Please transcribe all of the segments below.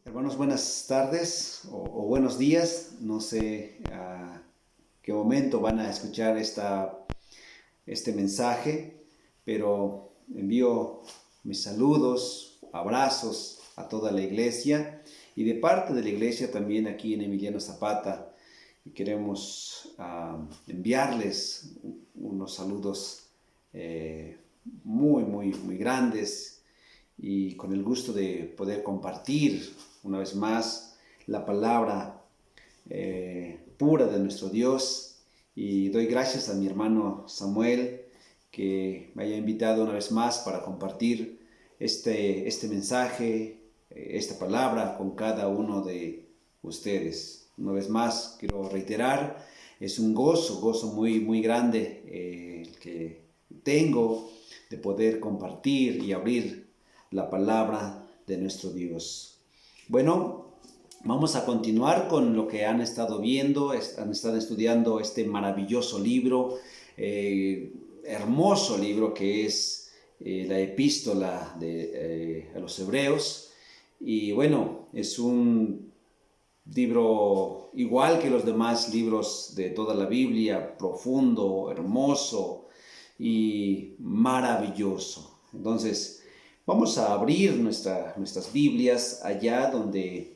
Hermanos, buenas tardes o buenos días. No sé a qué momento van a escuchar este mensaje, pero envío mis saludos, abrazos a toda la iglesia y de parte de la iglesia también aquí en Emiliano Zapata. Queremos enviarles unos saludos muy grandes y con el gusto de poder compartir una vez más la palabra pura de nuestro Dios. Y doy gracias a mi hermano Samuel que me haya invitado una vez más para compartir este mensaje, esta palabra con cada uno de ustedes. Una vez más quiero reiterar, es un gozo muy grande el que tengo de poder compartir y abrir la palabra de nuestro Dios. Bueno, vamos a continuar con lo que han estado viendo, han estado estudiando este maravilloso libro, hermoso libro que es la epístola a los Hebreos. Y bueno, es un libro igual que los demás libros de toda la Biblia, profundo, hermoso y maravilloso. Entonces, vamos a abrir nuestras Biblias allá donde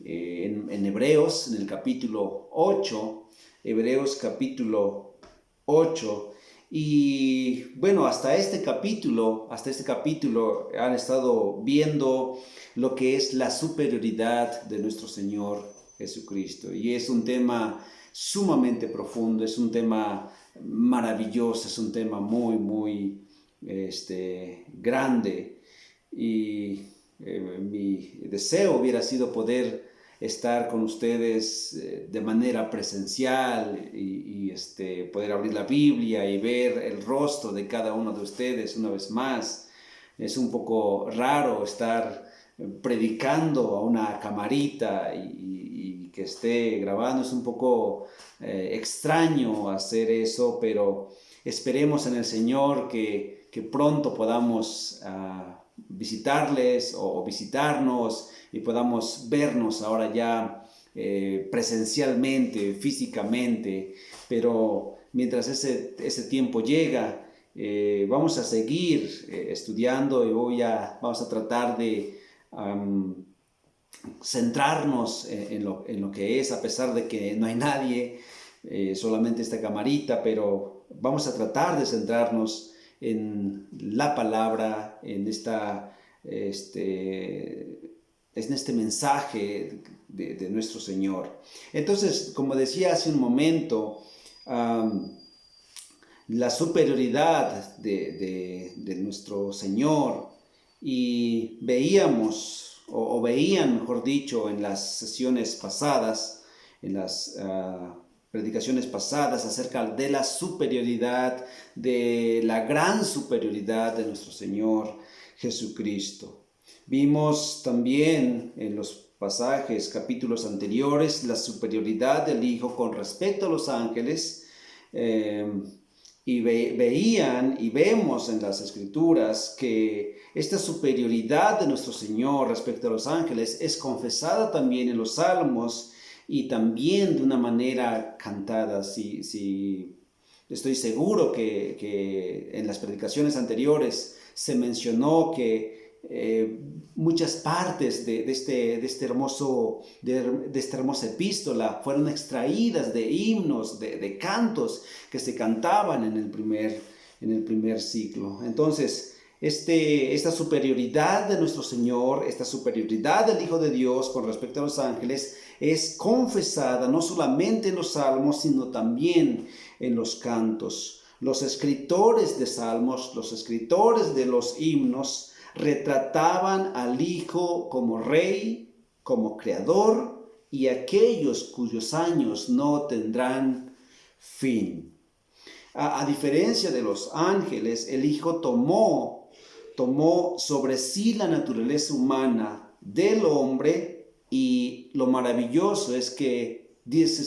en Hebreos, en el capítulo 8, Hebreos capítulo 8, y bueno, hasta este capítulo han estado viendo lo que es la superioridad de nuestro Señor Jesucristo. Y es un tema sumamente profundo, es un tema maravilloso, es un tema muy grande. Y mi deseo hubiera sido poder estar con ustedes de manera presencial y poder abrir la Biblia y ver el rostro de cada uno de ustedes una vez más. Es un poco raro estar predicando a una camarita y que esté grabando. Es un poco extraño hacer eso, pero esperemos en el Señor que pronto podamos visitarles o visitarnos y podamos vernos ahora ya presencialmente, físicamente. Pero mientras ese tiempo llega, vamos a seguir estudiando y vamos a tratar de centrarnos en lo que es, a pesar de que no hay nadie, solamente esta camarita, pero vamos a tratar de centrarnos en la palabra, en este mensaje de nuestro Señor. Entonces, como decía hace un momento, la superioridad de nuestro Señor, y veíamos, o veían, mejor dicho, en las sesiones pasadas, en las predicaciones pasadas, acerca de la superioridad, de la gran superioridad de nuestro Señor Jesucristo. Vimos también en los pasajes, capítulos anteriores, la superioridad del Hijo con respecto a los ángeles, y veían y vemos en las Escrituras que esta superioridad de nuestro Señor respecto a los ángeles es confesada también en los Salmos y también de una manera cantada. Si estoy seguro que en las predicaciones anteriores se mencionó que muchas partes de esta hermosa epístola fueron extraídas de himnos, de cantos que se cantaban en el primer ciclo. Entonces, esta superioridad de nuestro Señor, esta superioridad del Hijo de Dios con respecto a los ángeles, es confesada no solamente en los salmos, sino también en los cantos. Los escritores de salmos, los escritores de los himnos, retrataban al Hijo como Rey, como Creador y aquellos cuyos años no tendrán fin. A diferencia de los ángeles, el Hijo tomó sobre sí la naturaleza humana del hombre, y lo maravilloso es que dice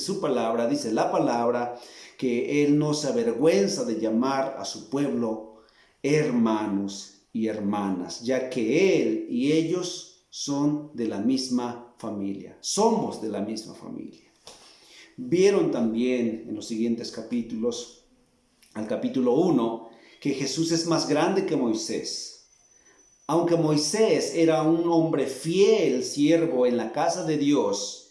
la palabra, que Él no se avergüenza de llamar a su pueblo hermanos y hermanas, ya que Él y ellos son de la misma familia. Somos de la misma familia. Vieron también en los siguientes capítulos, al capítulo 1, que Jesús es más grande que Moisés. Aunque Moisés era un hombre fiel, siervo en la casa de Dios,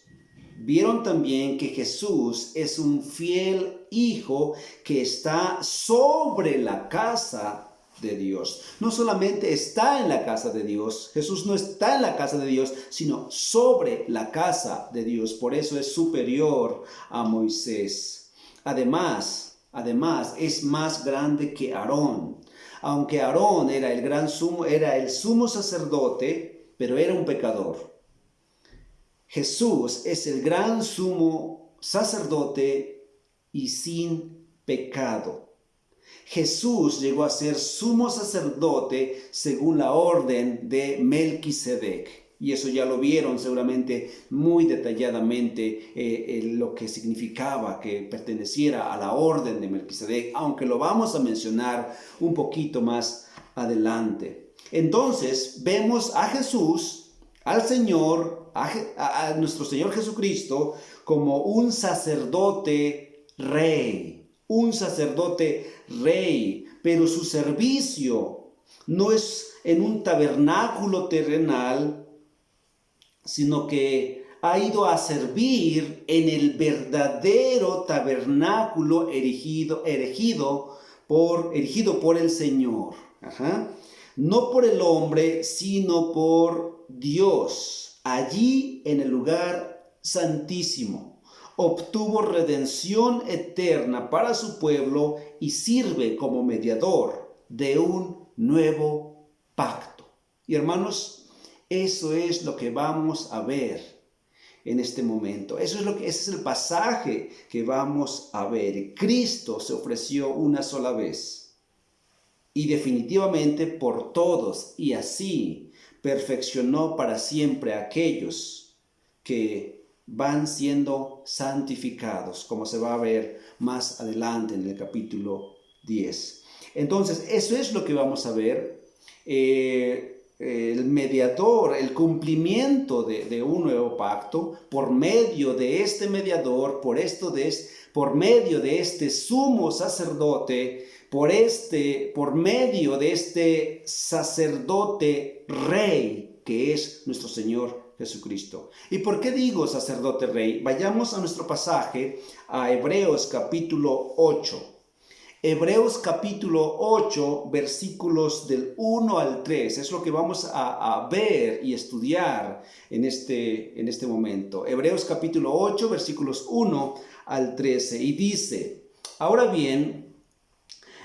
vieron también que Jesús es un fiel hijo que está sobre la casa de Dios. No solamente está en la casa de Dios, Jesús no está en la casa de Dios, sino sobre la casa de Dios. Por eso es superior a Moisés. Además, es más grande que Aarón. Aunque Aarón era el sumo sacerdote, pero era un pecador. Jesús es el gran sumo sacerdote y sin pecado. Jesús llegó a ser sumo sacerdote según la orden de Melquisedec. Y eso ya lo vieron seguramente muy detalladamente, lo que significaba que perteneciera a la orden de Melquisedec, aunque lo vamos a mencionar un poquito más adelante. Entonces vemos a Jesús, al Señor, a nuestro Señor Jesucristo, como un sacerdote rey. Un sacerdote rey, pero su servicio no es en un tabernáculo terrenal, sino que ha ido a servir en el verdadero tabernáculo erigido por el Señor. No por el hombre, sino por Dios, allí en el lugar santísimo. Obtuvo redención eterna para su pueblo y sirve como mediador de un nuevo pacto. Y hermanos, eso es lo que vamos a ver en este momento. Ese es el pasaje que vamos a ver. Cristo se ofreció una sola vez y definitivamente por todos, y así perfeccionó para siempre a aquellos que van siendo santificados, como se va a ver más adelante en el capítulo 10. Entonces, eso es lo que vamos a ver. El mediador, el cumplimiento de un nuevo pacto por medio de este mediador, por medio de este sumo sacerdote, por medio de este sacerdote rey que es nuestro Señor Jesucristo. ¿Y por qué digo sacerdote rey? Vayamos a nuestro pasaje, a Hebreos capítulo 8. Hebreos capítulo 8, versículos del 1 al 3. Es lo que vamos a ver y estudiar en este momento. Hebreos capítulo 8, versículos 1 al 13. Y dice, ahora bien,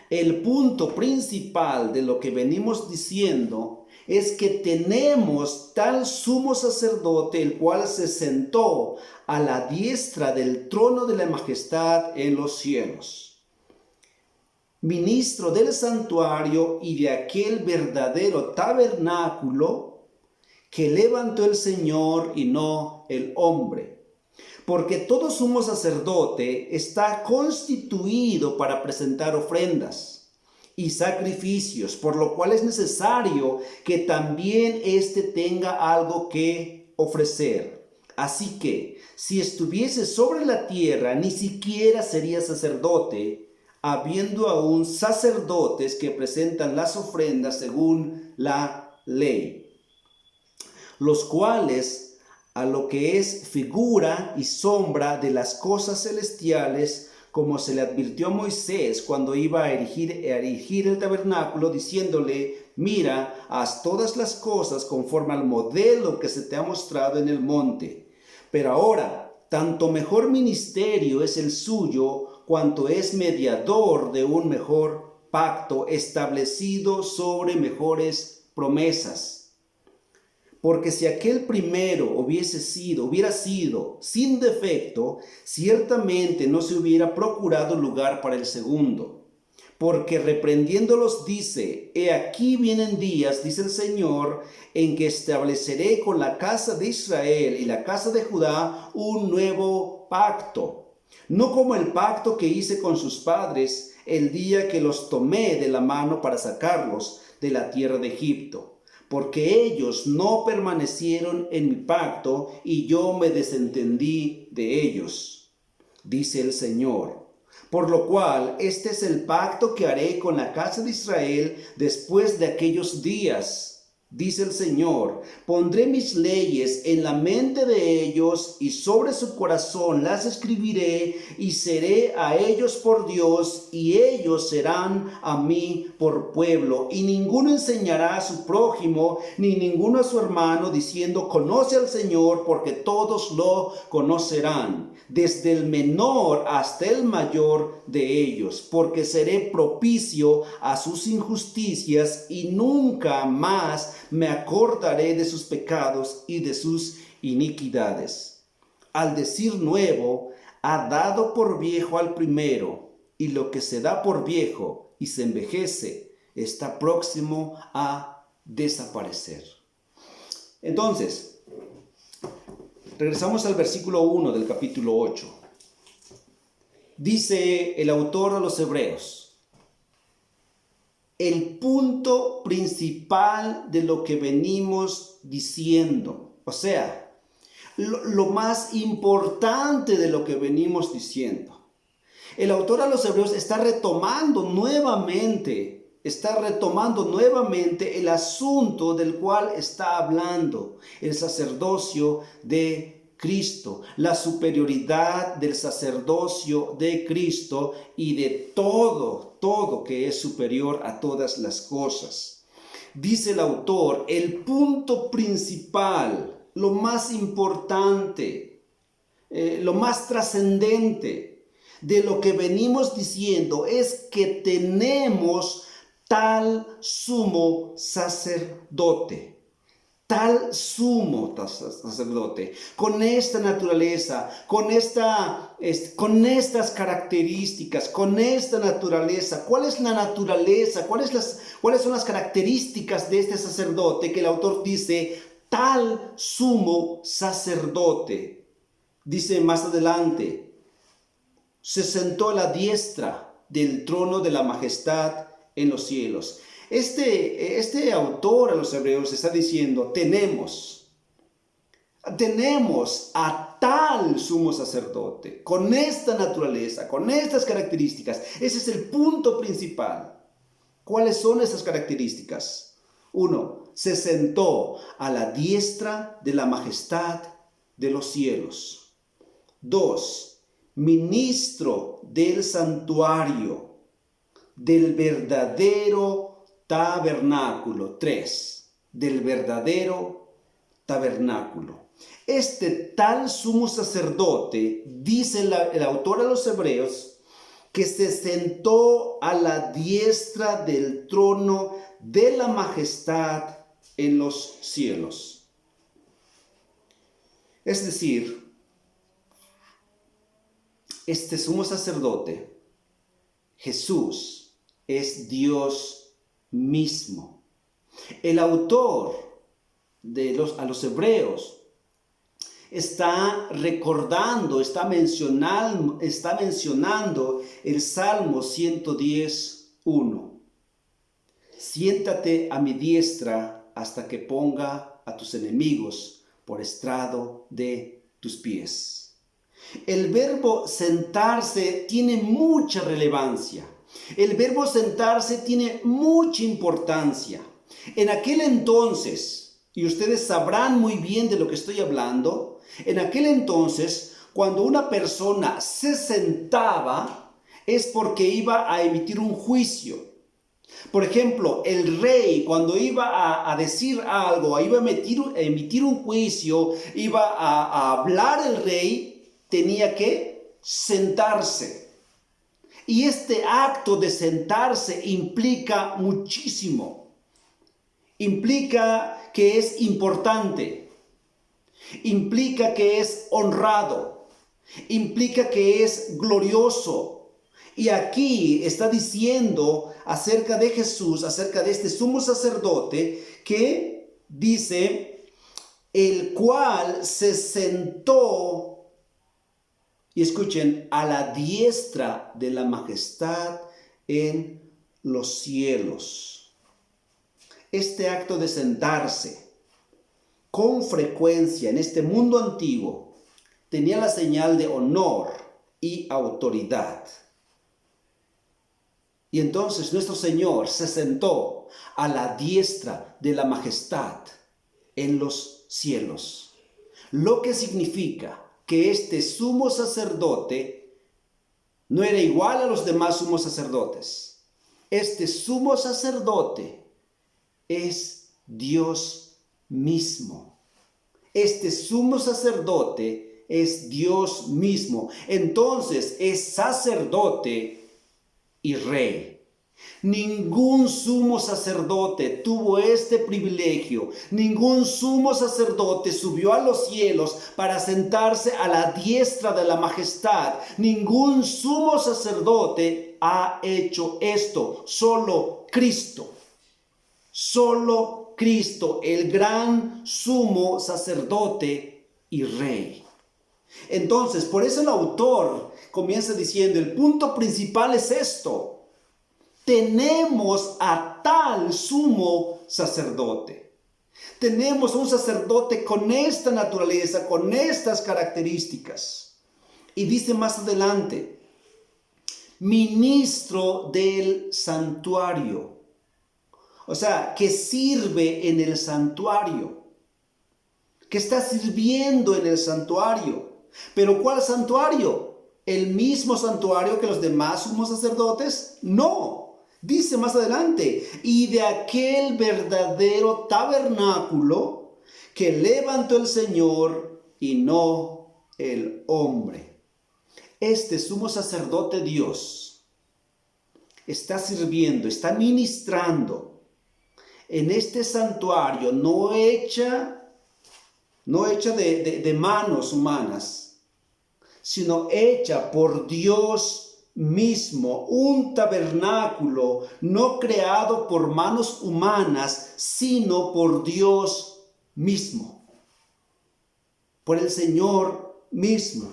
el punto principal de lo que venimos diciendo es que tenemos tal sumo sacerdote, el cual se sentó a la diestra del trono de la majestad en los cielos, ministro del santuario y de aquel verdadero tabernáculo que levantó el Señor y no el hombre. Porque todo sumo sacerdote está constituido para presentar ofrendas y sacrificios, por lo cual es necesario que también éste tenga algo que ofrecer. Así que, si estuviese sobre la tierra, ni siquiera sería sacerdote, habiendo aún sacerdotes que presentan las ofrendas según la ley, los cuales, a lo que es figura y sombra de las cosas celestiales, como se le advirtió a Moisés cuando iba a erigir el tabernáculo, diciéndole, mira, haz todas las cosas conforme al modelo que se te ha mostrado en el monte. Pero ahora, tanto mejor ministerio es el suyo, cuanto es mediador de un mejor pacto establecido sobre mejores promesas. Porque si aquel primero hubiera sido sin defecto, ciertamente no se hubiera procurado lugar para el segundo. Porque reprendiéndolos dice, he aquí vienen días, dice el Señor, en que estableceré con la casa de Israel y la casa de Judá un nuevo pacto. No como el pacto que hice con sus padres el día que los tomé de la mano para sacarlos de la tierra de Egipto, porque ellos no permanecieron en mi pacto y yo me desentendí de ellos, dice el Señor. Por lo cual, este es el pacto que haré con la casa de Israel después de aquellos días, dice el Señor. Pondré mis leyes en la mente de ellos y sobre su corazón las escribiré y seré a ellos por Dios y ellos serán a mí por pueblo. Y ninguno enseñará a su prójimo ni ninguno a su hermano diciendo conoce al Señor, porque todos lo conocerán, desde el menor hasta el mayor de ellos, porque seré propicio a sus injusticias y nunca más me acordaré de sus pecados y de sus iniquidades. Al decir nuevo, ha dado por viejo al primero, y lo que se da por viejo y se envejece está próximo a desaparecer. Entonces, regresamos al versículo 1 del capítulo 8. Dice el autor a los Hebreos: el punto principal de lo que venimos diciendo, o sea, lo más importante de lo que venimos diciendo. El autor a los Hebreos está retomando nuevamente el asunto del cual está hablando, el sacerdocio de Cristo, la superioridad del sacerdocio de Cristo y de todo que es superior a todas las cosas. Dice el autor, el punto principal, lo más importante, lo más trascendente de lo que venimos diciendo es que tenemos tal sumo sacerdote. Tal sumo sacerdote, con esta naturaleza, con estas características, con esta naturaleza. ¿Cuál es la naturaleza? ¿Cuáles son las características de este sacerdote que el autor dice, tal sumo sacerdote? Dice más adelante, se sentó a la diestra del trono de la majestad en los cielos. Este autor a los Hebreos está diciendo, tenemos a tal sumo sacerdote, con esta naturaleza, con estas características. Ese es el punto principal. ¿Cuáles son esas características? 1. Se sentó a la diestra de la majestad de los cielos. 2. Ministro del santuario, del verdadero tabernáculo. 3. Del verdadero tabernáculo. Este tal sumo sacerdote, dice el autor a los Hebreos, que se sentó a la diestra del trono de la majestad en los cielos. Es decir, este sumo sacerdote, Jesús, es Dios mismo. El autor a los Hebreos está recordando, está mencionando el Salmo 110:1. Siéntate a mi diestra hasta que ponga a tus enemigos por estrado de tus pies. El verbo sentarse tiene mucha relevancia. El verbo sentarse tiene mucha importancia. En aquel entonces, y ustedes sabrán muy bien de lo que estoy hablando, en aquel entonces, cuando una persona se sentaba, es porque iba a emitir un juicio. Por ejemplo, el rey, cuando iba a decir algo, iba a emitir un juicio, iba a hablar el rey, tenía que sentarse. Y este acto de sentarse implica muchísimo. Implica que es importante. Implica que es honrado. Implica que es glorioso. Y aquí está diciendo acerca de Jesús, acerca de este sumo sacerdote, que dice, el cual se sentó, y escuchen, a la diestra de la majestad en los cielos. este acto de sentarse con frecuencia en este mundo antiguo tenía la señal de honor y autoridad. Y entonces nuestro Señor se sentó a la diestra de la majestad en los cielos, lo que significa que este sumo sacerdote no era igual a los demás sumos sacerdotes. Este sumo sacerdote es Dios mismo. Este sumo sacerdote es Dios mismo. Entonces es sacerdote y rey. Ningún sumo sacerdote tuvo este privilegio. Ningún sumo sacerdote subió a los cielos para sentarse a la diestra de la majestad. Ningún sumo sacerdote ha hecho esto. Solo Cristo. Solo Cristo, el gran sumo sacerdote y rey. Entonces, por eso el autor comienza diciendo, el punto principal es esto. Tenemos a tal sumo sacerdote. Tenemos un sacerdote con esta naturaleza, con estas características. Y dice más adelante, ministro del santuario. O sea, que sirve en el santuario. Que está sirviendo en el santuario. ¿Pero cuál santuario? ¿El mismo santuario que los demás sumos sacerdotes? No. Dice más adelante, y de aquel verdadero tabernáculo que levantó el Señor y no el hombre. Este sumo sacerdote Dios está sirviendo, está ministrando en este santuario no hecha de manos humanas, sino hecha por Dios mismo, un tabernáculo no creado por manos humanas, sino por Dios mismo, por el Señor mismo.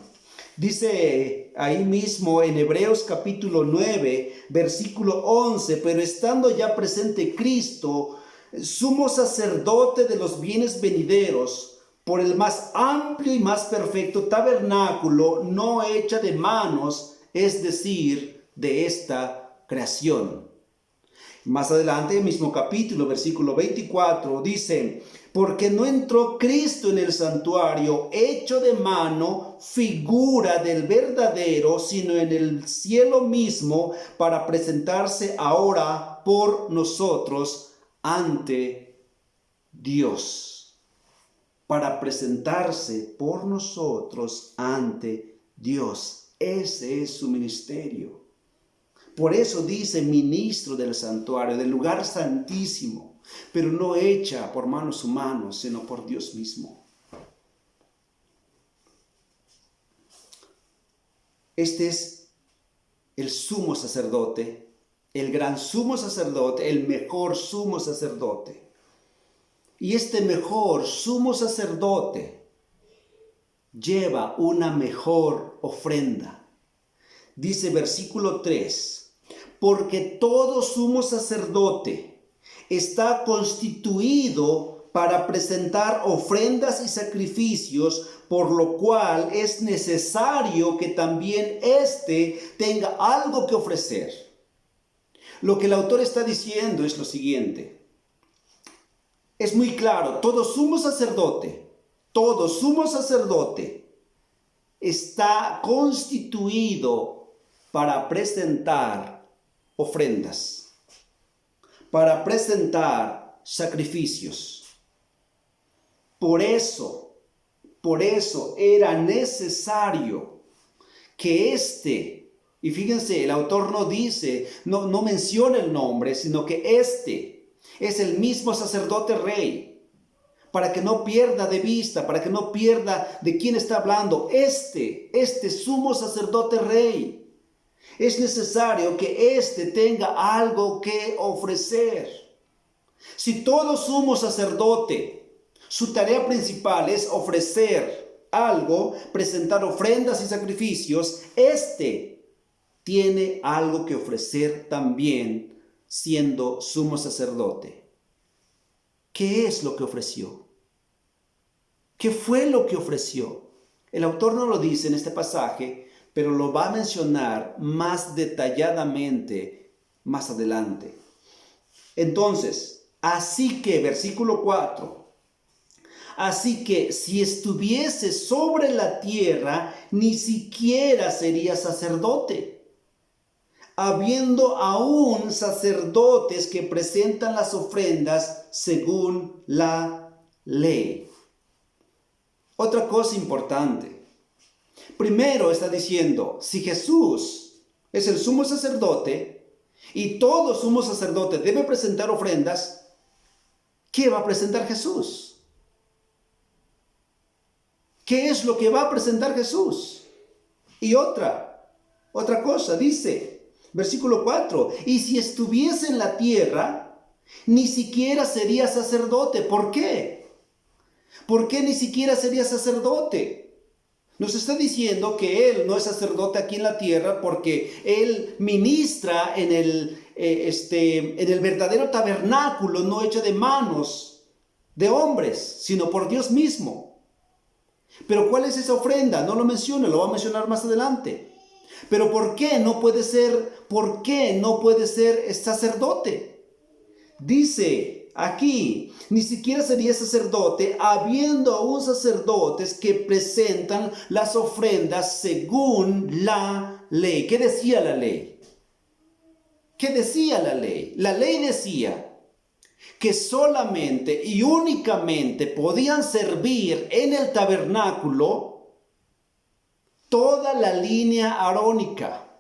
Dice ahí mismo en Hebreos capítulo 9, versículo 11, pero estando ya presente Cristo, sumo sacerdote de los bienes venideros, por el más amplio y más perfecto tabernáculo, no hecha de manos, es decir, de esta creación. Más adelante, el mismo capítulo, versículo 24, dice, porque no entró Cristo en el santuario hecho de mano, figura del verdadero, sino en el cielo mismo, para presentarse ahora por nosotros ante Dios. Para presentarse por nosotros ante Dios. Ese es su ministerio. Por eso dice ministro del santuario, del lugar santísimo, pero no hecha por manos humanas, sino por Dios mismo. Este es el sumo sacerdote, el gran sumo sacerdote, el mejor sumo sacerdote. Y este mejor sumo sacerdote lleva una mejor ofrenda. Dice versículo 3, porque todo sumo sacerdote está constituido para presentar ofrendas y sacrificios, por lo cual es necesario que también éste tenga algo que ofrecer. Lo que el autor está diciendo es lo siguiente. Es muy claro, todo sumo sacerdote está constituido para presentar ofrendas, para presentar sacrificios. Por eso era necesario que y fíjense, el autor no dice, no menciona el nombre, sino que este es el mismo sacerdote rey, para que no pierda de vista, para que no pierda de quién está hablando. Este sumo sacerdote rey. Es necesario que éste tenga algo que ofrecer. Si todo sumo sacerdote, su tarea principal es ofrecer algo, presentar ofrendas y sacrificios, este tiene algo que ofrecer también siendo sumo sacerdote. ¿qué es lo que ofreció? ¿Qué fue lo que ofreció? El autor no lo dice en este pasaje, pero lo va a mencionar más detalladamente más adelante. Entonces, así que, versículo 4, así que si estuviese sobre la tierra, ni siquiera sería sacerdote, habiendo aún sacerdotes que presentan las ofrendas según la ley. Otra cosa importante. Primero está diciendo, si Jesús es el sumo sacerdote y todo sumo sacerdote debe presentar ofrendas, ¿qué va a presentar Jesús? ¿Qué es lo que va a presentar Jesús? Y otra cosa, dice, versículo 4, y si estuviese en la tierra, ni siquiera sería sacerdote. ¿Por qué? ¿Por qué ni siquiera sería sacerdote? Nos está diciendo que Él no es sacerdote aquí en la tierra porque Él ministra en el verdadero tabernáculo, no hecho de manos de hombres, sino por Dios mismo. Pero ¿cuál es esa ofrenda? No lo menciona, lo va a mencionar más adelante. Pero ¿por qué no puede ser sacerdote? Dice aquí, ni siquiera sería sacerdote, habiendo aún sacerdotes que presentan las ofrendas según la ley. ¿Qué decía la ley? ¿Qué decía la ley? La ley decía que solamente y únicamente podían servir en el tabernáculo toda la línea arónica,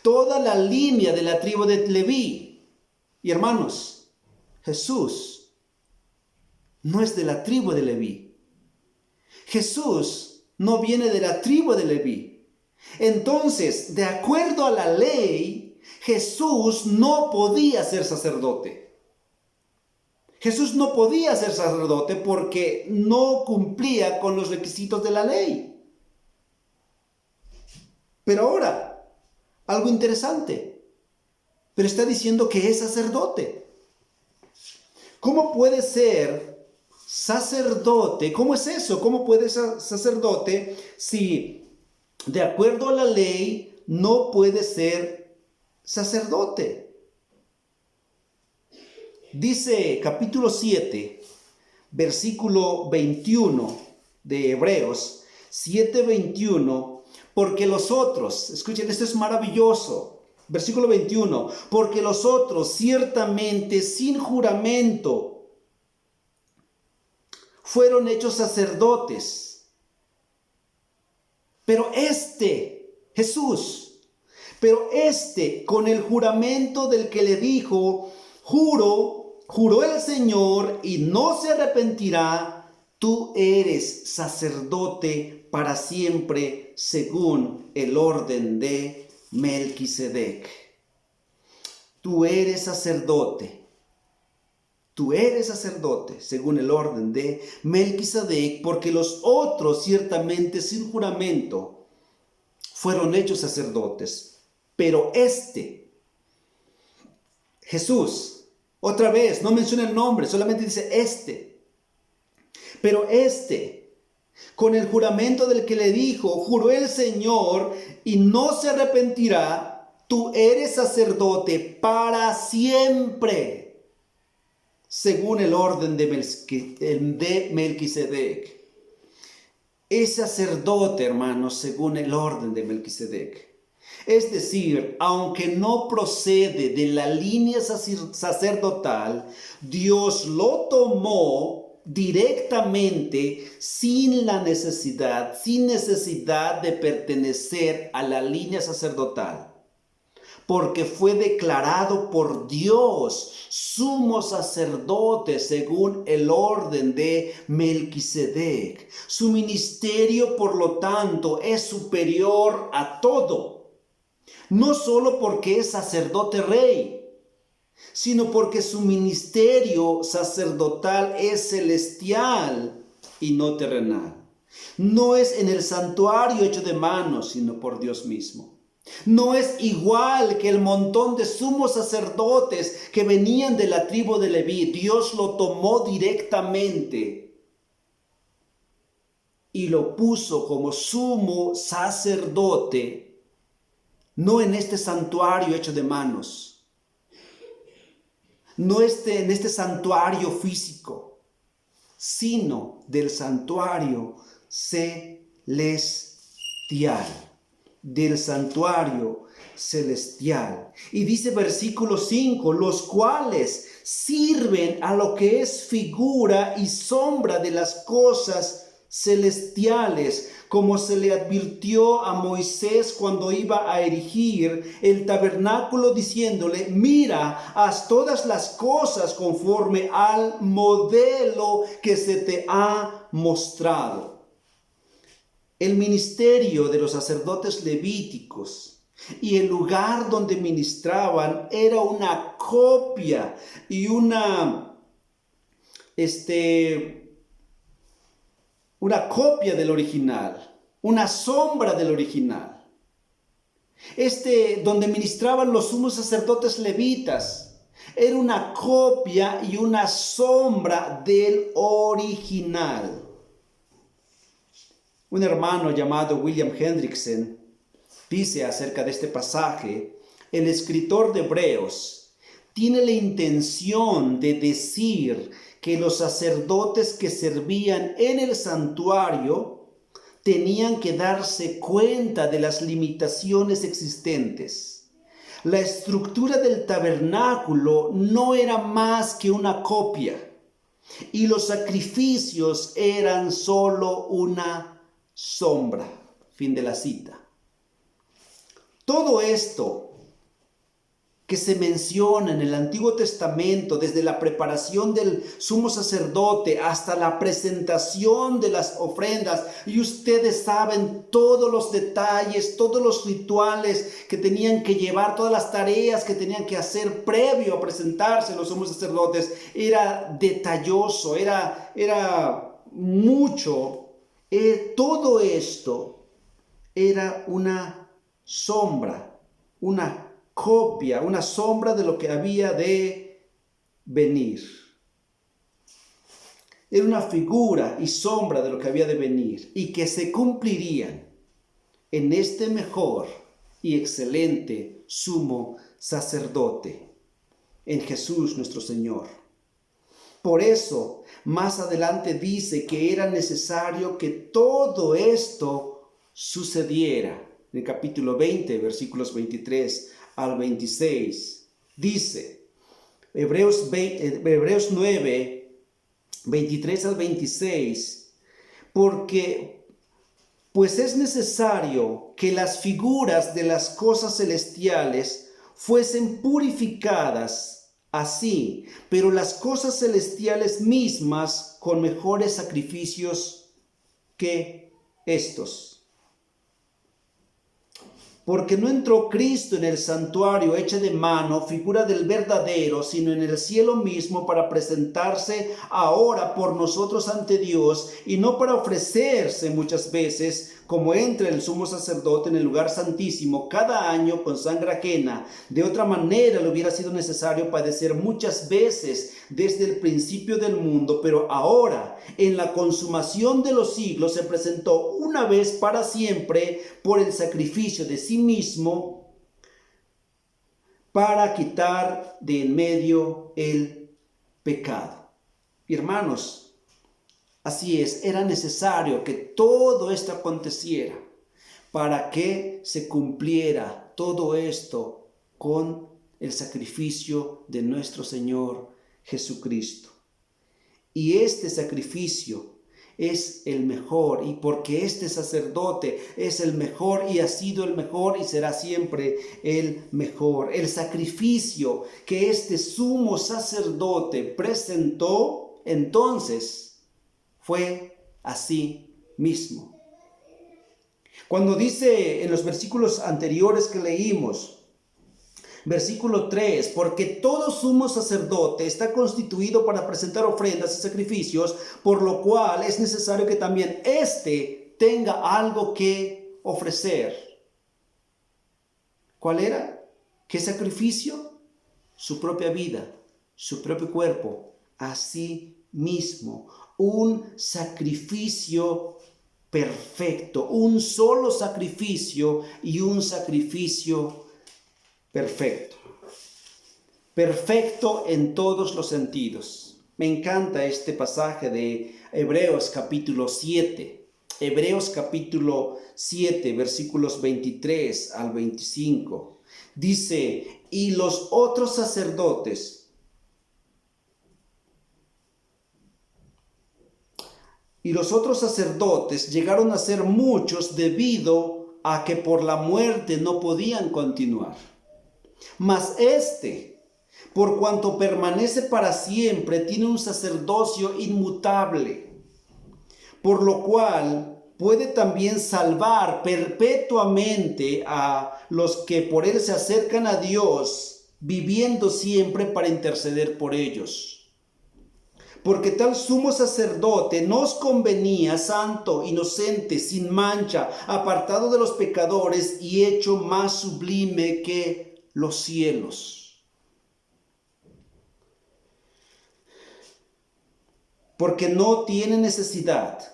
toda la línea de la tribu de Leví. Y hermanos, Jesús no es de la tribu de Leví. Jesús no viene de la tribu de Leví. Entonces, de acuerdo a la ley, Jesús no podía ser sacerdote. Jesús no podía ser sacerdote porque no cumplía con los requisitos de la ley. Pero ahora, algo interesante. Pero está diciendo que es sacerdote. ¿Cómo puede ser sacerdote? ¿Cómo es eso? ¿Cómo puede ser sacerdote si de acuerdo a la ley no puede ser sacerdote? Dice capítulo 7, versículo 21 de Hebreos 7:21, porque los otros, escuchen, esto es maravilloso. Versículo 21, porque los otros ciertamente sin juramento fueron hechos sacerdotes, pero Jesús, con el juramento del que le dijo, juró el Señor y no se arrepentirá, tú eres sacerdote para siempre según el orden de Melquisedec. Tú eres sacerdote según el orden de Melquisedec, porque los otros ciertamente sin juramento fueron hechos sacerdotes. Pero Jesús, otra vez, no menciona el nombre, solamente dice pero con el juramento del que le dijo, juró el Señor y no se arrepentirá, tú eres sacerdote para siempre, según el orden de Melquisedec. Es sacerdote, hermanos, según el orden de Melquisedec. Es decir, aunque no procede de la línea sacerdotal, Dios lo tomó directamente sin necesidad de pertenecer a la línea sacerdotal, porque fue declarado por Dios sumo sacerdote según el orden de Melquisedec. Su ministerio, por lo tanto, es superior a todo, no solo porque es sacerdote rey, sino porque su ministerio sacerdotal es celestial y no terrenal. No es en el santuario hecho de manos, sino por Dios mismo. No es igual que el montón de sumos sacerdotes que venían de la tribu de Leví. Dios lo tomó directamente y lo puso como sumo sacerdote, no en este santuario hecho de manos, no en este santuario físico, sino del santuario celestial, del santuario celestial. Y dice versículo 5, los cuales sirven a lo que es figura y sombra de las cosas celestiales, como se le advirtió a Moisés cuando iba a erigir el tabernáculo, diciéndole: mira, haz todas las cosas conforme al modelo que se te ha mostrado. El ministerio de los sacerdotes levíticos y el lugar donde ministraban era una copia y una copia del original, una sombra del original. Donde ministraban los sumos sacerdotes levitas, era una copia y una sombra del original. Un hermano llamado William Hendrickson dice acerca de este pasaje: el escritor de Hebreos tiene la intención de decir que los sacerdotes que servían en el santuario tenían que darse cuenta de las limitaciones existentes. La estructura del tabernáculo no era más que una copia, y los sacrificios eran solo una sombra. Fin de la cita. Todo esto que se menciona en el Antiguo Testamento, desde la preparación del sumo sacerdote hasta la presentación de las ofrendas, y ustedes saben todos los detalles, todos los rituales que tenían que llevar, todas las tareas que tenían que hacer previo a presentarse los sumos sacerdotes, era detalloso, era mucho. Todo esto era una sombra, una copia, una sombra de lo que había de venir. Era una figura y sombra de lo que había de venir y que se cumplirían en este mejor y excelente sumo sacerdote, en Jesús nuestro Señor. Por eso, más adelante dice que era necesario que todo esto sucediera. En el capítulo 20, versículos 23 al 26, dice, Hebreos 9, 23 al 26, porque pues es necesario que las figuras de las cosas celestiales fuesen purificadas así, pero las cosas celestiales mismas con mejores sacrificios que estos. Porque no entró Cristo en el santuario hecho de mano, figura del verdadero, sino en el cielo mismo, para presentarse ahora por nosotros ante Dios, y no para ofrecerse muchas veces, como entra el sumo sacerdote en el lugar santísimo cada año con sangre ajena. De otra manera le hubiera sido necesario padecer muchas veces desde el principio del mundo, pero ahora, en la consumación de los siglos, se presentó una vez para siempre por el sacrificio de sí mismo para quitar de en medio el pecado. Hermanos, así es, era necesario que todo esto aconteciera para que se cumpliera todo esto con el sacrificio de nuestro Señor Jesucristo. Y este sacrificio es el mejor, y porque este sacerdote es el mejor y ha sido el mejor y será siempre el mejor. El sacrificio que este sumo sacerdote presentó entonces fue así mismo. Cuando dice en los versículos anteriores que leímos, versículo 3, porque todo sumo sacerdote está constituido para presentar ofrendas y sacrificios, por lo cual es necesario que también éste tenga algo que ofrecer. ¿Cuál era? ¿Qué sacrificio? Su propia vida, su propio cuerpo, a sí mismo. Un sacrificio perfecto, un solo sacrificio y un sacrificio perfecto. Perfecto en todos los sentidos. Me encanta este pasaje de Hebreos capítulo 7. Hebreos capítulo 7, versículos 23 al 25. Dice, y los otros sacerdotes llegaron a ser muchos debido a que por la muerte no podían continuar. Mas por cuanto permanece para siempre, tiene un sacerdocio inmutable, por lo cual puede también salvar perpetuamente a los que por él se acercan a Dios, viviendo siempre para interceder por ellos. Porque tal sumo sacerdote nos convenía santo, inocente, sin mancha, apartado de los pecadores y hecho más sublime que los cielos. Porque no tiene necesidad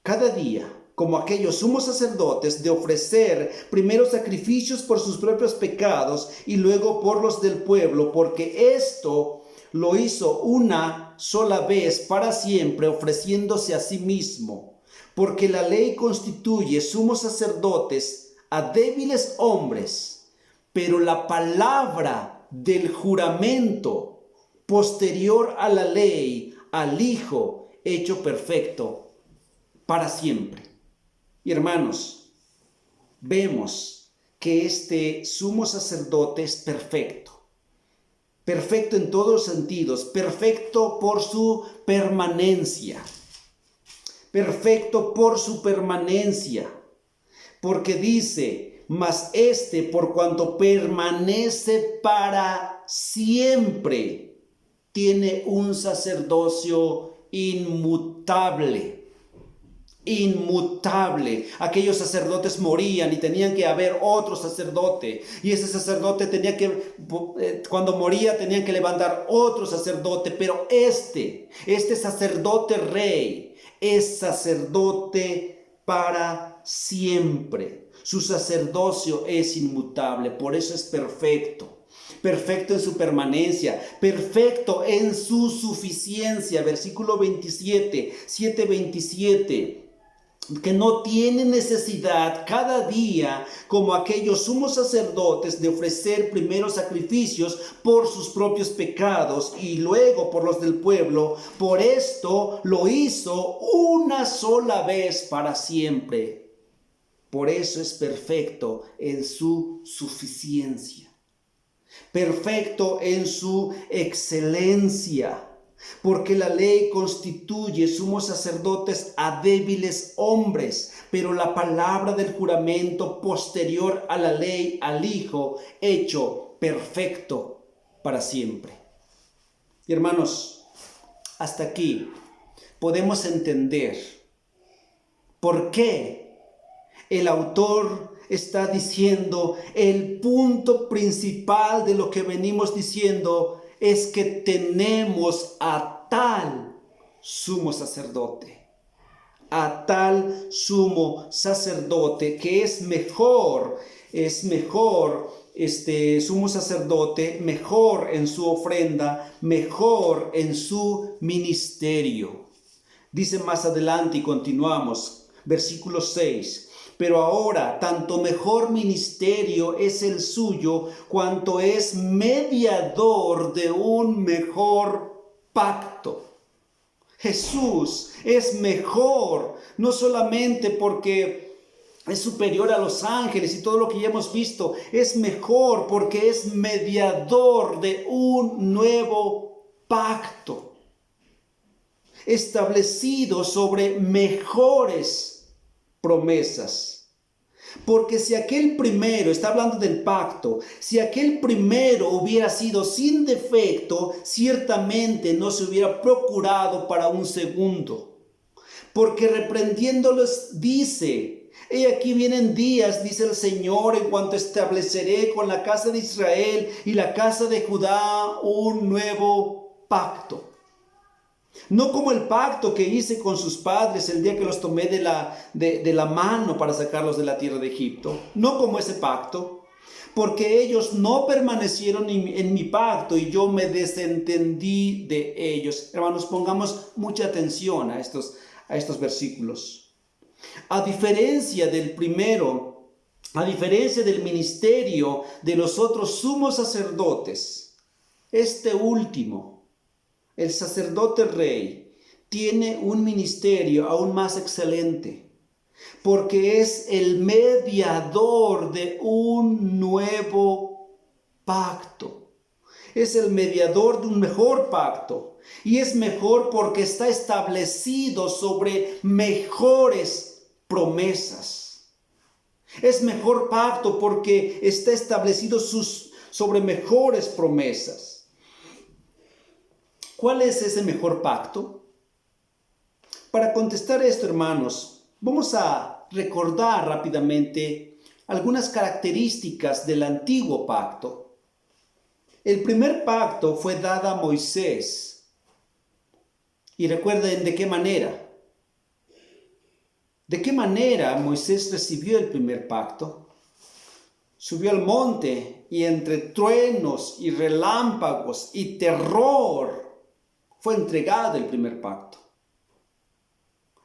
cada día, como aquellos sumos sacerdotes, de ofrecer primero sacrificios por sus propios pecados y luego por los del pueblo, porque esto lo hizo una sola vez para siempre, ofreciéndose a sí mismo. Porque la ley constituye sumos sacerdotes a débiles hombres, pero la palabra del juramento posterior a la ley, al Hijo hecho perfecto para siempre. Y hermanos, vemos que este sumo sacerdote es perfecto. Perfecto en todos los sentidos, perfecto por su permanencia. Perfecto por su permanencia. Porque dice, mas por cuanto permanece para siempre, tiene un sacerdocio inmutable. Inmutable. Aquellos sacerdotes morían y tenían que haber otro sacerdote, y ese sacerdote tenía que, cuando moría, tenían que levantar otro sacerdote, pero este sacerdote rey es sacerdote para siempre. Su sacerdocio es inmutable, por eso es perfecto. Perfecto en su permanencia, perfecto en su suficiencia. Versículo 27, 7:27. Que no tiene necesidad cada día, como aquellos sumos sacerdotes, de ofrecer primero sacrificios por sus propios pecados y luego por los del pueblo. Por esto lo hizo una sola vez para siempre. Por eso es perfecto en su suficiencia, perfecto en su excelencia. Porque la ley constituye sumos sacerdotes a débiles hombres, pero la palabra del juramento posterior a la ley, al Hijo, hecho perfecto para siempre. Y hermanos, hasta aquí podemos entender por qué el autor está diciendo el punto principal de lo que venimos diciendo. Es que tenemos a tal sumo sacerdote, que es mejor sumo sacerdote, mejor en su ofrenda, mejor en su ministerio. Dice más adelante y continuamos, versículo 6. Pero ahora, tanto mejor ministerio es el suyo, cuanto es mediador de un mejor pacto. Jesús es mejor, no solamente porque es superior a los ángeles y todo lo que ya hemos visto, es mejor porque es mediador de un nuevo pacto, establecido sobre mejores promesas. Porque si aquel primero, está hablando del pacto, si aquel primero hubiera sido sin defecto, ciertamente no se hubiera procurado para un segundo. Porque reprendiéndolos dice, He aquí vienen días, dice el Señor, en cuanto estableceré con la casa de Israel y la casa de Judá un nuevo pacto. No como el pacto que hice con sus padres el día que los tomé de la mano para sacarlos de la tierra de Egipto. No como ese pacto, porque ellos no permanecieron en mi pacto y yo me desentendí de ellos. Hermanos, pongamos mucha atención a estos versículos. A diferencia del primero, a diferencia del ministerio de los otros sumos sacerdotes, este último, el sacerdote rey, tiene un ministerio aún más excelente, porque es el mediador de un nuevo pacto. Es el mediador de un mejor pacto. Y es mejor porque está establecido sobre mejores promesas. Es mejor pacto porque está establecido sobre mejores promesas. ¿Cuál es ese mejor pacto? Para contestar esto, hermanos, vamos a recordar rápidamente algunas características del antiguo pacto. El primer pacto fue dado a Moisés. Y recuerden de qué manera. ¿De qué manera Moisés recibió el primer pacto? Subió al monte y entre truenos y relámpagos y terror fue entregado el primer pacto.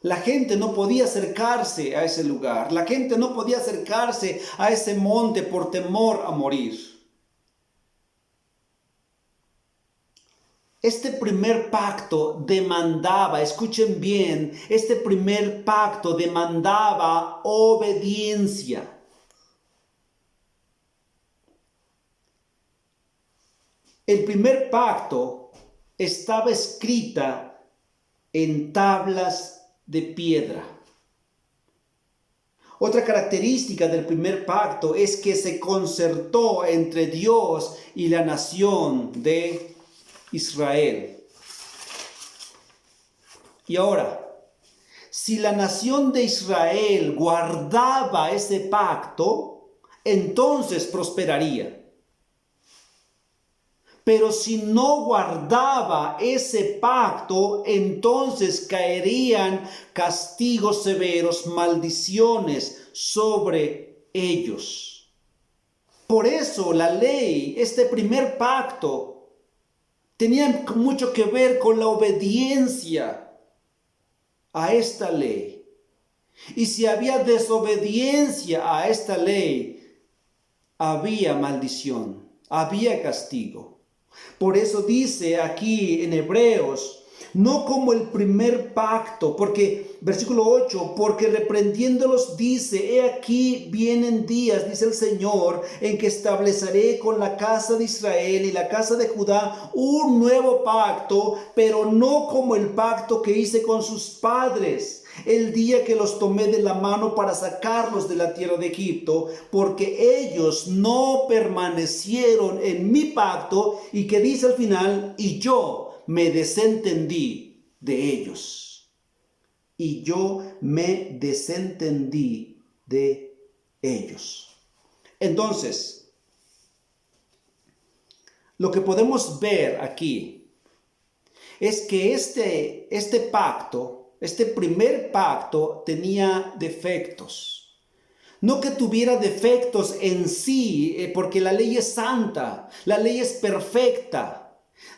La gente no podía acercarse a ese lugar. La gente no podía acercarse a ese monte por temor a morir. Este primer pacto demandaba, escuchen bien, este primer pacto demandaba obediencia. El primer pacto estaba escrita en tablas de piedra. Otra característica del primer pacto es que se concertó entre Dios y la nación de Israel. Y ahora, si la nación de Israel guardaba ese pacto, entonces prosperaría. Pero si no guardaba ese pacto, entonces caerían castigos severos, maldiciones sobre ellos. Por eso la ley, este primer pacto, tenía mucho que ver con la obediencia a esta ley. Y si había desobediencia a esta ley, había maldición, había castigo. Por eso dice aquí en Hebreos, no como el primer pacto, porque, versículo 8, porque reprendiéndolos dice, he aquí vienen días, dice el Señor, en que estableceré con la casa de Israel y la casa de Judá un nuevo pacto, pero no como el pacto que hice con sus padres, el día que los tomé de la mano para sacarlos de la tierra de Egipto, porque ellos no permanecieron en mi pacto, y que dice al final, y yo me desentendí de ellos. Y yo me desentendí de ellos. Entonces, lo que podemos ver aquí es que este pacto, este primer pacto, tenía defectos. No que tuviera defectos en sí, porque la ley es santa, la ley es perfecta.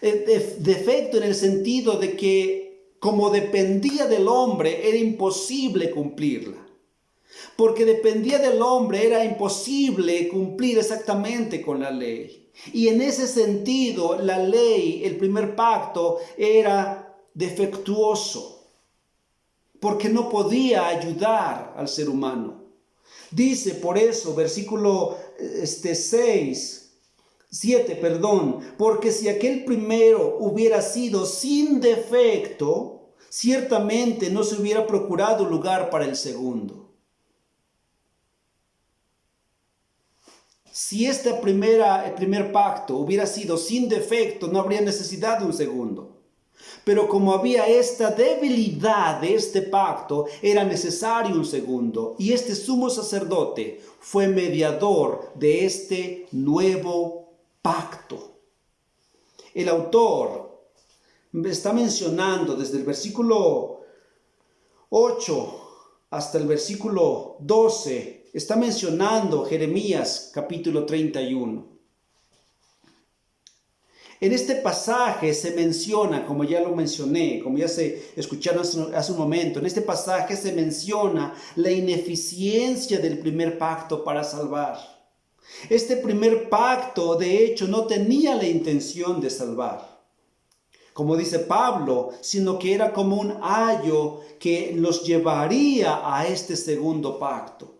Defecto en el sentido de que como dependía del hombre, era imposible cumplirla. Porque dependía del hombre, era imposible cumplir exactamente con la ley. Y en ese sentido, la ley, el primer pacto, era defectuoso, porque no podía ayudar al ser humano. Dice por eso, versículo 7, porque si aquel primero hubiera sido sin defecto, ciertamente no se hubiera procurado lugar para el segundo. Si el primer pacto hubiera sido sin defecto, no habría necesidad de un segundo. Pero como había esta debilidad de este pacto, era necesario un segundo. Y este sumo sacerdote fue mediador de este nuevo pacto. El autor está mencionando desde el versículo 8 hasta el versículo 12, está mencionando Jeremías capítulo 31. En este pasaje se menciona, como ya lo mencioné, como ya se escucharon hace un momento, en este pasaje se menciona la ineficiencia del primer pacto para salvar. Este primer pacto, de hecho, no tenía la intención de salvar, como dice Pablo, sino que era como un ayo que los llevaría a este segundo pacto.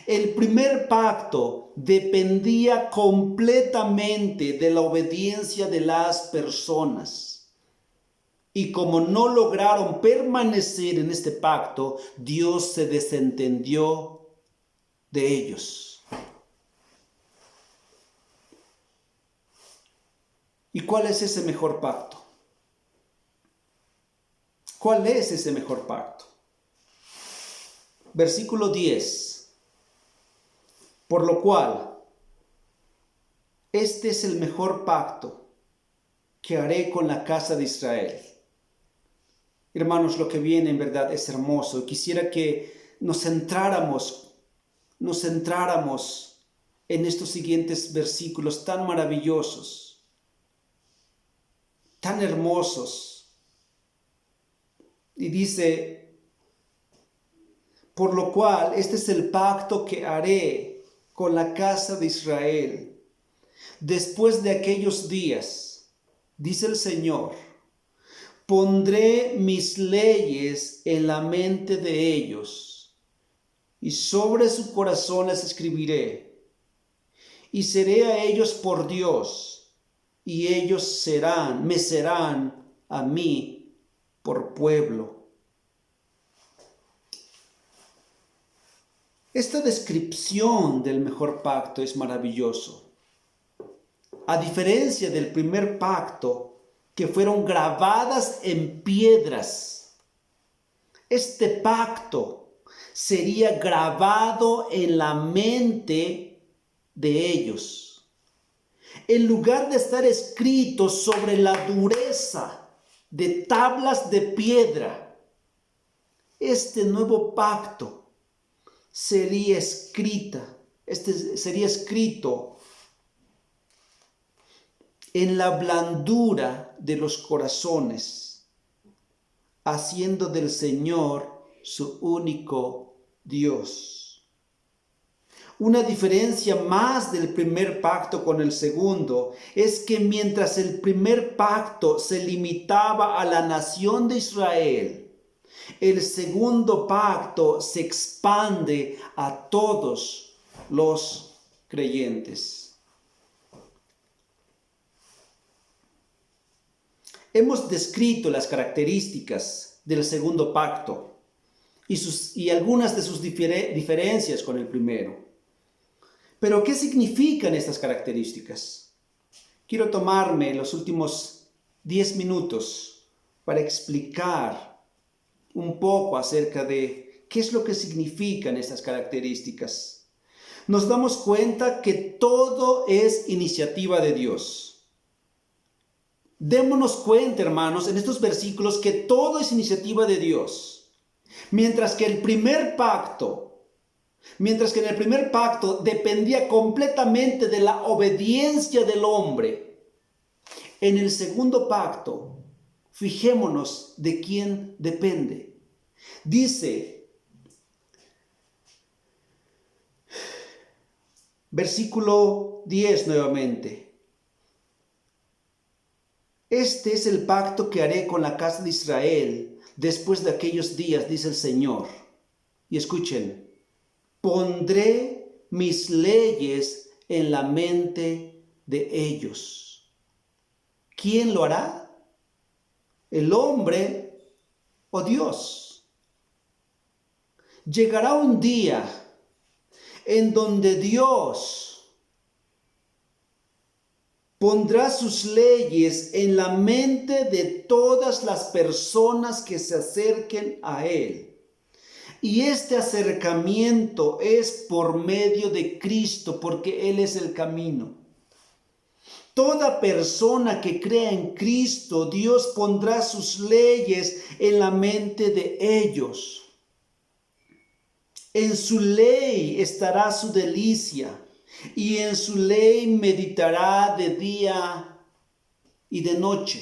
El primer pacto dependía completamente de la obediencia de las personas. Y como no lograron permanecer en este pacto, Dios se desentendió de ellos. ¿Y cuál es ese mejor pacto? ¿Cuál es ese mejor pacto? Versículo 10. Por lo cual, este es el mejor pacto que haré con la casa de Israel. Hermanos, lo que viene en verdad es hermoso. Quisiera que nos centráramos en estos siguientes versículos tan maravillosos, tan hermosos. Y dice, por lo cual, este es el pacto que haré con la casa de Israel. Después de aquellos días, dice el Señor, pondré mis leyes en la mente de ellos, y sobre sus corazones escribiré, y seré a ellos por Dios, y ellos me serán a mí por pueblo. Esta descripción del mejor pacto es maravilloso. A diferencia del primer pacto, que fueron grabadas en piedras, este pacto sería grabado en la mente de ellos. En lugar de estar escrito sobre la dureza de tablas de piedra, este nuevo pacto sería escrito en la blandura de los corazones, haciendo del Señor su único Dios. Una diferencia más del primer pacto con el segundo es que mientras el primer pacto se limitaba a la nación de Israel, el segundo pacto se expande a todos los creyentes. Hemos descrito las características del segundo pacto y algunas de sus diferencias con el primero. Pero, ¿qué significan estas características? Quiero tomarme los últimos 10 minutos para explicar un poco acerca de qué es lo que significan estas características. Nos damos cuenta que todo es iniciativa de Dios. Démonos cuenta, hermanos, en estos versículos que todo es iniciativa de Dios. Mientras que en el primer pacto dependía completamente de la obediencia del hombre, en el segundo pacto, fijémonos de quién depende. Dice, versículo 10 nuevamente. Este es el pacto que haré con la casa de Israel después de aquellos días, dice el Señor. Y escuchen, pondré mis leyes en la mente de ellos. ¿Quién lo hará? ¿El hombre o Dios? Llegará un día en donde Dios pondrá sus leyes en la mente de todas las personas que se acerquen a Él. Y este acercamiento es por medio de Cristo, porque Él es el camino. Toda persona que crea en Cristo, Dios pondrá sus leyes en la mente de ellos. En su ley estará su delicia, y en su ley meditará de día y de noche.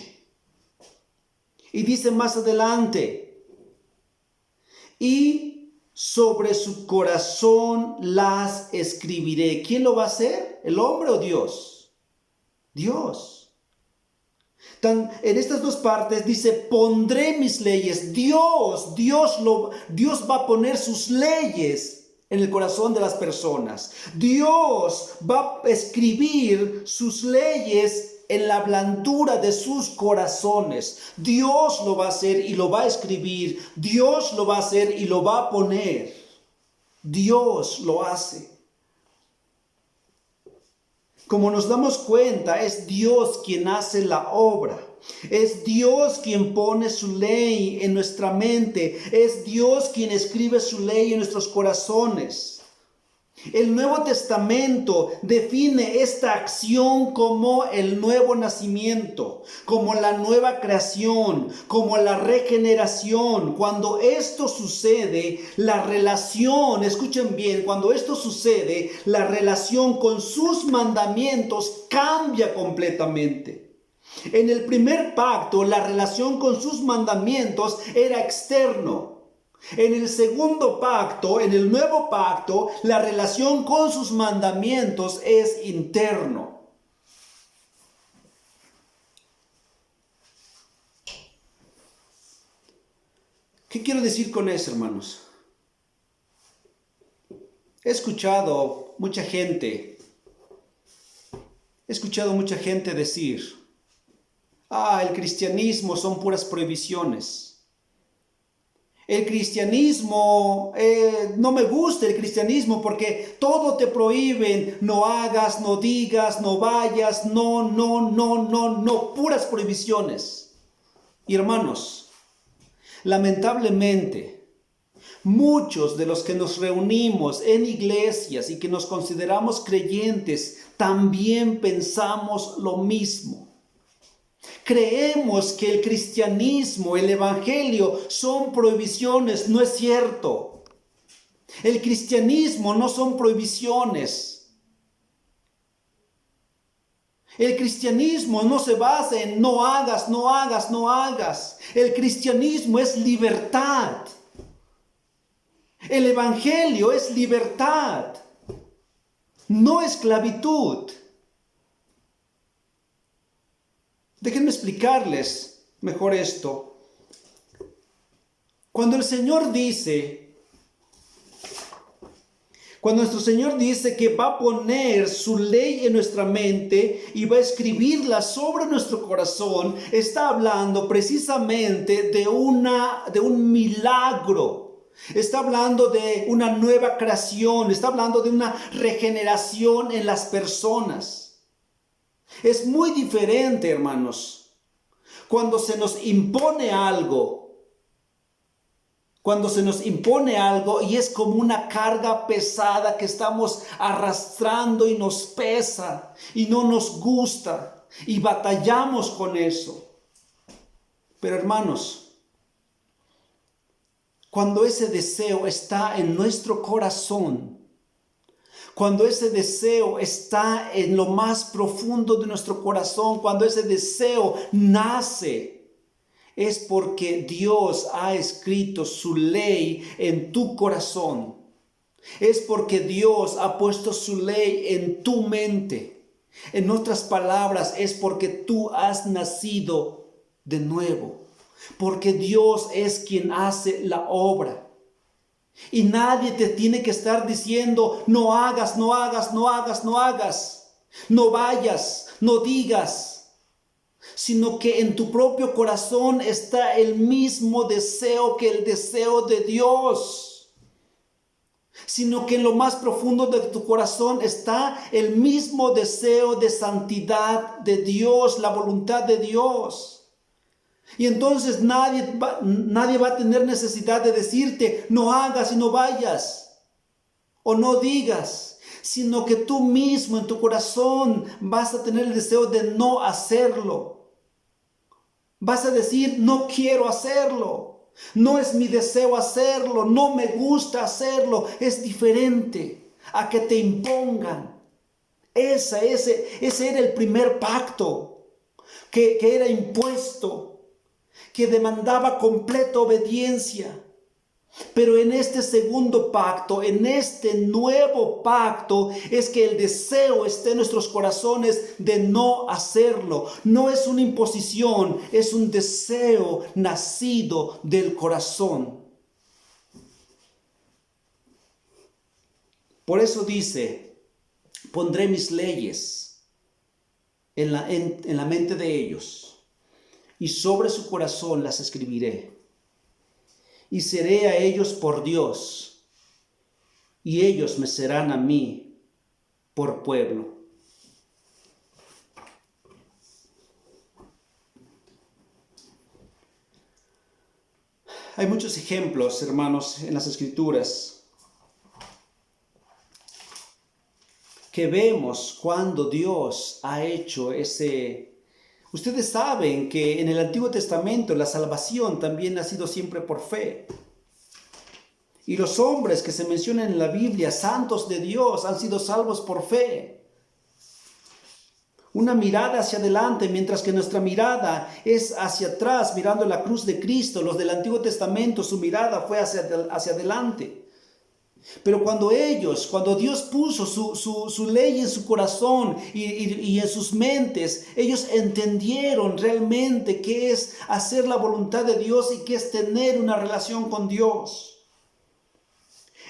Y dice más adelante, y sobre su corazón las escribiré. ¿Quién lo va a hacer? ¿El hombre o Dios? Dios. En estas dos partes dice, pondré mis leyes. Dios va a poner sus leyes en el corazón de las personas. Dios va a escribir sus leyes en la blandura de sus corazones. Dios lo va a hacer y lo va a escribir. Dios lo va a hacer y lo va a poner. Dios lo hace. Como nos damos cuenta, es Dios quien hace la obra. Es Dios quien pone su ley en nuestra mente. Es Dios quien escribe su ley en nuestros corazones. El Nuevo Testamento define esta acción como el nuevo nacimiento, como la nueva creación, como la regeneración. Cuando esto sucede, la relación, escuchen bien, cuando esto sucede, la relación con sus mandamientos cambia completamente. En el primer pacto, la relación con sus mandamientos era externo. En el segundo pacto, en el nuevo pacto, la relación con sus mandamientos es interno. ¿Qué quiero decir con eso, hermanos? He escuchado mucha gente decir, el cristianismo son puras prohibiciones. El cristianismo, no me gusta el cristianismo porque todo te prohíben, no hagas, no digas, no vayas, no, puras prohibiciones. Y hermanos, lamentablemente, muchos de los que nos reunimos en iglesias y que nos consideramos creyentes, también pensamos lo mismo. Creemos que el cristianismo, el evangelio son prohibiciones. No es cierto. El cristianismo no son prohibiciones. El cristianismo no se basa en no hagas, no hagas, no hagas. El cristianismo es libertad. El evangelio es libertad, no esclavitud. Déjenme explicarles mejor esto. Cuando nuestro Señor dice que va a poner su ley en nuestra mente y va a escribirla sobre nuestro corazón, está hablando precisamente de un milagro. Está hablando de una nueva creación, está hablando de una regeneración en las personas. Es muy diferente, hermanos, cuando se nos impone algo y es como una carga pesada que estamos arrastrando y nos pesa y no nos gusta y batallamos con eso. Pero hermanos, cuando ese deseo está en nuestro corazón, cuando ese deseo está en lo más profundo de nuestro corazón, cuando ese deseo nace, es porque Dios ha escrito su ley en tu corazón. Es porque Dios ha puesto su ley en tu mente. En otras palabras, es porque tú has nacido de nuevo. Porque Dios es quien hace la obra. Y nadie te tiene que estar diciendo, no hagas, no hagas, no hagas, no hagas, no vayas, no digas, sino que en tu propio corazón está el mismo deseo que el deseo de Dios. sino que en lo más profundo de tu corazón está el mismo deseo de santidad de Dios, la voluntad de Dios. Y entonces nadie va a tener necesidad de decirte, no hagas y no vayas, o no digas, sino que tú mismo en tu corazón vas a tener el deseo de no hacerlo. Vas a decir, no quiero hacerlo, no es mi deseo hacerlo, no me gusta hacerlo. Es diferente a que te impongan. Ese era el primer pacto que era impuesto, que demandaba completa obediencia. Pero en este segundo pacto, en este nuevo pacto, es que el deseo está en nuestros corazones de no hacerlo. No es una imposición, es un deseo nacido del corazón. Por eso dice, pondré mis leyes en la mente de ellos, y sobre su corazón las escribiré. Y seré a ellos por Dios, y ellos me serán a mí por pueblo. Hay muchos ejemplos, hermanos, en las Escrituras que vemos cuando Dios ha hecho ese. Ustedes saben que en el Antiguo Testamento la salvación también ha sido siempre por fe. Y los hombres que se mencionan en la Biblia, santos de Dios, han sido salvos por fe. Una mirada hacia adelante, mientras que nuestra mirada es hacia atrás, mirando la cruz de Cristo. Los del Antiguo Testamento, su mirada fue hacia adelante. Pero cuando Dios puso su ley en su corazón y en sus mentes, ellos entendieron realmente qué es hacer la voluntad de Dios y qué es tener una relación con Dios.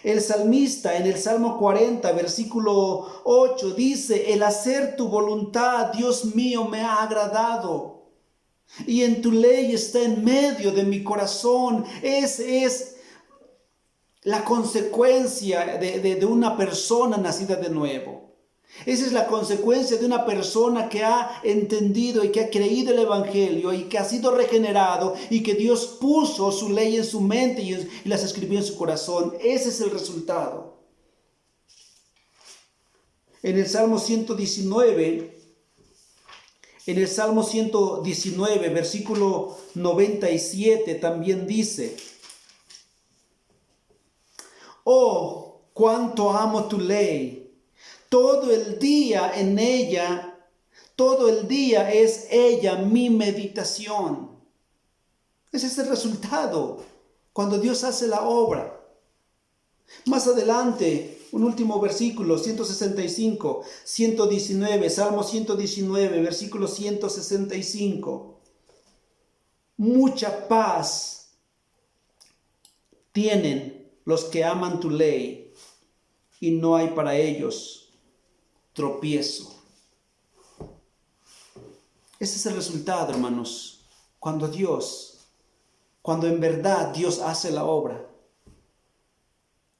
El salmista en el Salmo 40, versículo 8, dice, el hacer tu voluntad, Dios mío, me ha agradado. Y en tu ley está en medio de mi corazón. Ese es la consecuencia de una persona nacida de nuevo. Esa es la consecuencia de una persona que ha entendido y que ha creído el Evangelio y que ha sido regenerado y que Dios puso su ley en su mente y las escribió en su corazón. Ese es el resultado. En el Salmo 119, versículo 97 también dice, oh, cuánto amo tu ley. Todo el día en ella, todo el día es ella mi meditación. Ese es el resultado cuando Dios hace la obra. Más adelante, un último versículo, 165, 119, Salmo 119, versículo 165. Mucha paz tienen los que aman tu ley y no hay para ellos tropiezo. Ese es el resultado, hermanos, cuando en verdad Dios hace la obra,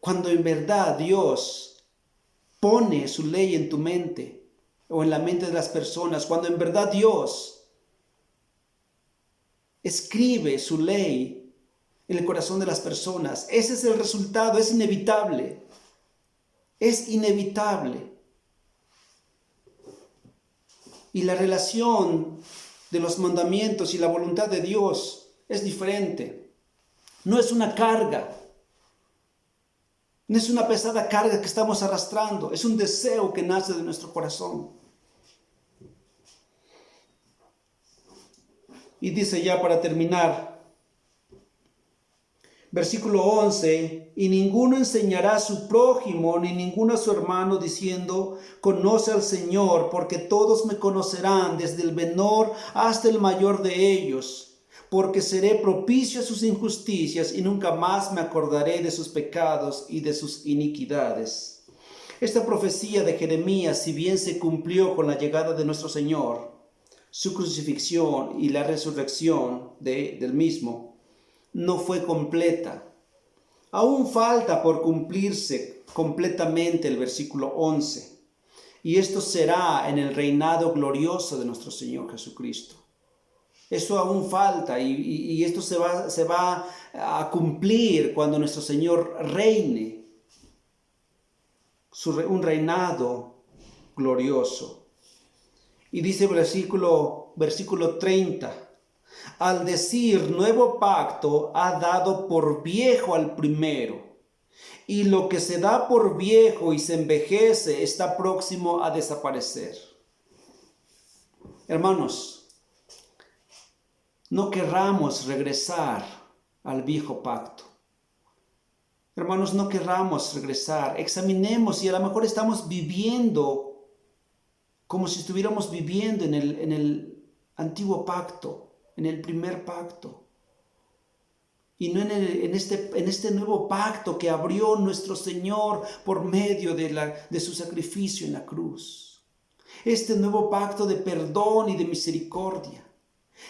cuando en verdad Dios pone su ley en tu mente o en la mente de las personas, cuando en verdad Dios escribe su ley en el corazón de las personas. Ese es el resultado, es inevitable. Es inevitable. Y la relación de los mandamientos y la voluntad de Dios es diferente. No es una carga. No es una pesada carga que estamos arrastrando. Es un deseo que nace de nuestro corazón. Y dice ya para terminar, versículo 11, y ninguno enseñará a su prójimo ni ninguno a su hermano diciendo, conoce al Señor, porque todos me conocerán, desde el menor hasta el mayor de ellos, porque seré propicio a sus injusticias y nunca más me acordaré de sus pecados y de sus iniquidades. Esta profecía de Jeremías, si bien se cumplió con la llegada de nuestro Señor, su crucifixión y la resurrección del mismo, no fue completa Aún falta por cumplirse completamente el versículo 11. Y esto será en el reinado glorioso de nuestro Señor Jesucristo. Eso aún falta y esto se va a cumplir cuando nuestro Señor reine. Un reinado glorioso. Y dice el versículo 30. Al decir nuevo pacto, ha dado por viejo al primero. Y lo que se da por viejo y se envejece está próximo a desaparecer. Hermanos, no querramos regresar al viejo pacto. Hermanos, no querramos regresar. Examinemos si a lo mejor estamos viviendo como si estuviéramos viviendo en el antiguo pacto, en el primer pacto. Y no en este nuevo pacto que abrió nuestro Señor por medio de su sacrificio en la cruz. Este nuevo pacto de perdón y de misericordia.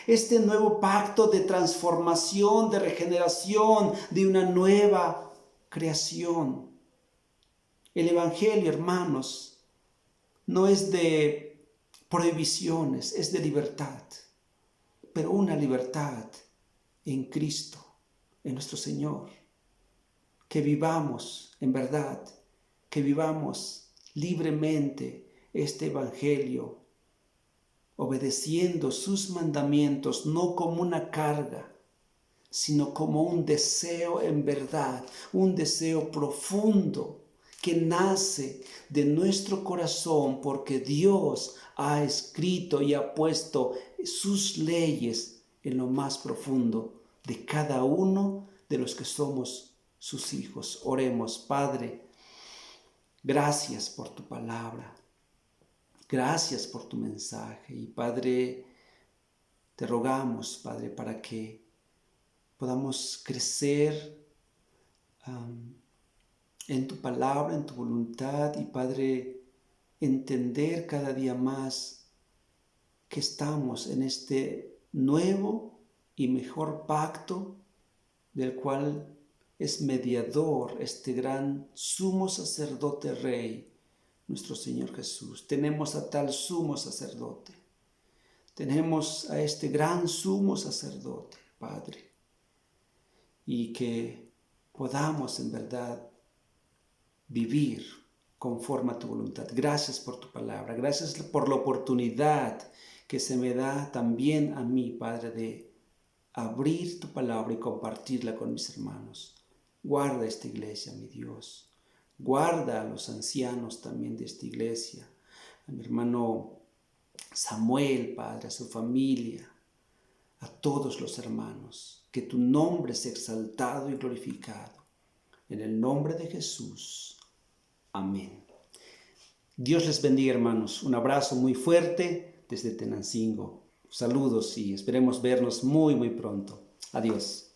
Este nuevo pacto de transformación, de regeneración, de una nueva creación. El Evangelio, hermanos, no es de prohibiciones, es de libertad. Pero una libertad en Cristo, en nuestro Señor. Que vivamos en verdad, que vivamos libremente este Evangelio, obedeciendo sus mandamientos, no como una carga, sino como un deseo en verdad, un deseo profundo que nace de nuestro corazón porque Dios ha escrito y ha puesto sus leyes en lo más profundo de cada uno de los que somos sus hijos. Oremos, Padre, gracias por tu palabra. Gracias por tu mensaje. Y Padre, te rogamos, Padre, para que podamos crecer en tu palabra, en tu voluntad. Y Padre, entender cada día más que estamos en este nuevo y mejor pacto del cual es mediador este gran sumo sacerdote rey, nuestro Señor Jesús. Tenemos a tal sumo sacerdote. Tenemos a este gran sumo sacerdote, Padre. Y que podamos en verdad vivir conforme a tu voluntad. Gracias por tu palabra. Gracias por la oportunidad que se me da también a mí, Padre, de abrir tu palabra y compartirla con mis hermanos. Guarda esta iglesia, mi Dios. Guarda a los ancianos también de esta iglesia, a mi hermano Samuel, Padre, a su familia, a todos los hermanos. Que tu nombre sea exaltado y glorificado. En el nombre de Jesús. Amén. Dios les bendiga, hermanos. Un abrazo muy fuerte desde Tenancingo. Saludos y esperemos vernos muy, muy pronto. Adiós.